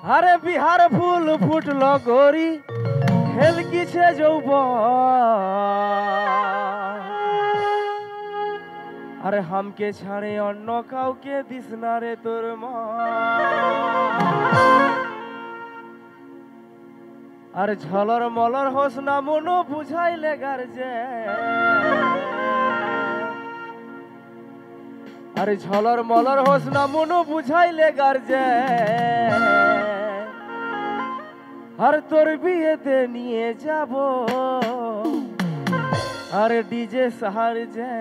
আরে বিহার ফুল ফুটল গরি হেলকিছে যৌবন আরে হামকে ছাড়ে অন্য কাউকে দিস না রে তোর মা আর ঝলর মলর হোস না মনো বুঝাইলে গার্জে আরে ঝলর মলর হোস না মনো বুঝাইলে গার্জে আর তোর বিয়েতে নিয়ে যাব আরে ডিজে সাহার যে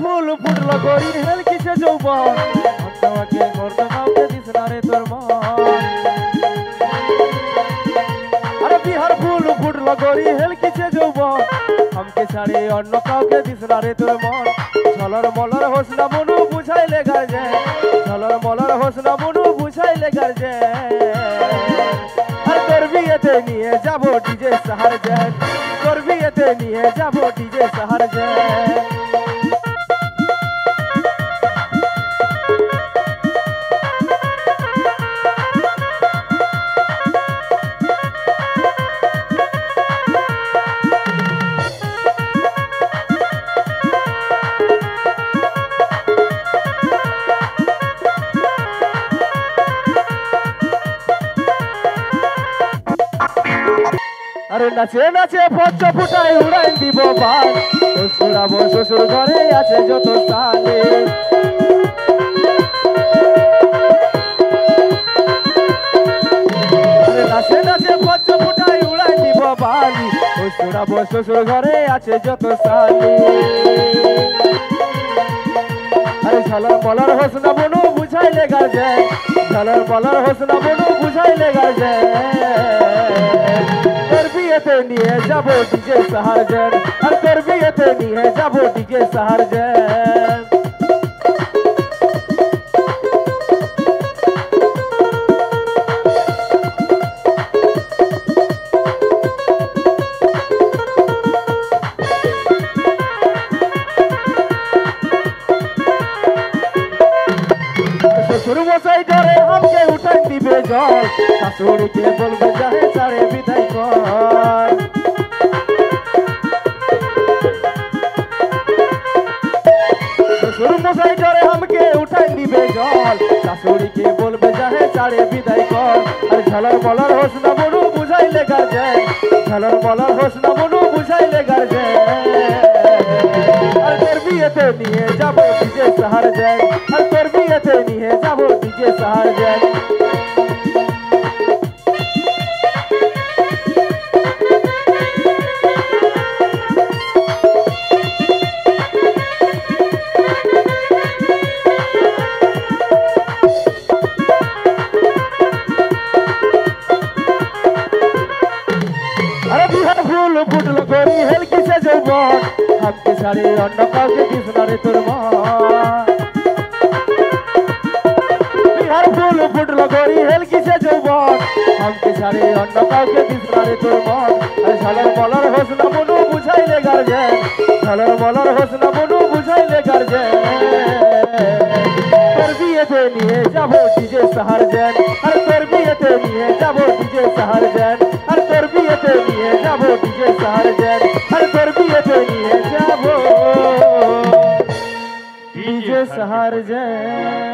ফুল ফুটল গরি হেলকিছে যৌবন আমাকে করতে কাউকে দিস না রে তোর মন আরে বিহার ফুল ফুটল গরি হেলকিছে যৌবন আমাকে ছাড়ে অন্য কাউকে দিস না রে তোর মন ঝলর মলর হোস না মনু বুঝাইলে গার্জে ঝলর মলর হোস না মনু বুঝাইলে গার্জে আর তোর বিয়েতে নিয়ে যাব ডিজে সাহার জেন তোর বিয়েতে নিয়ে যাব ডিজে সাহার জেন আরে নাচে নাচে ফচ্চ ফুটাই উড়াই দিব বাল শ্বশুরাবো শ্বশুর ঘরে আছে যত সালে আরে নাচে নাচে ফচ্চ ফুটাই উড়াই দিব বালি শ্বশুরাবো শ্বশুর ঘরে আছে যত সালে আরে ঝলর মলর হোস না মনু বুঝাইলে গার্জে ঝলর মলর হোস না মনু বুঝাইলে গার্জে তোর বিয়েতে নিয়ে যাব ডিজে সাহার জেন আর তোর বিয়েতে নিয়ে যাব ডিজে সাহার জেন শ্বশুর মশাই ধরে আমাকে উঠাই দিবে জল শাশুড়িকে বলবে যাহে ছাড়ে বিদায় কর শ্বশুর মশাই ধরে আমাকে উঠাই দিবে জল শাশুড়িকে বলবে যাহে ছাড়ে বিদায় কর আর ঝলর মলর হোস না মনু বুঝাইলে গার্জে ঝলর মলর হোস না মনু বুঝাইলে গার্জে আর তোর বিয়েতে নিয়ে যাব ডিজে সাহার জেন আর তোর বিয়েতে নিয়ে যাব ডিজে সাহার জেন আরে বিহার ফুল ফুটল গরি হেলকিছে যৌবন আমাকে ছাড়ে অন্য কাউকে দিস না রে তোর মন বিহার ফুল ফুটল গরি হেলকিছে যৌবন আমাকে ছাড়ে অন্য কাউকে দিস না রে তোর মন আরে ঝলর মলর হোস না মনু বুঝাইলে গার্জে ঝলর মলর হোস না মনু বুঝাইলে গার্জে তোর বিয়েতে নিয়ে যাব ডিজে সাহার জেন আর তোর বিয়েতে নিয়ে যাব ডিজে সাহার জেন আর তোর বিয়েতে নিয়ে যাব ডিজে সাহার জেন আর তোর বিয়েতে নিয়ে যাব ডিজে সাহার জেন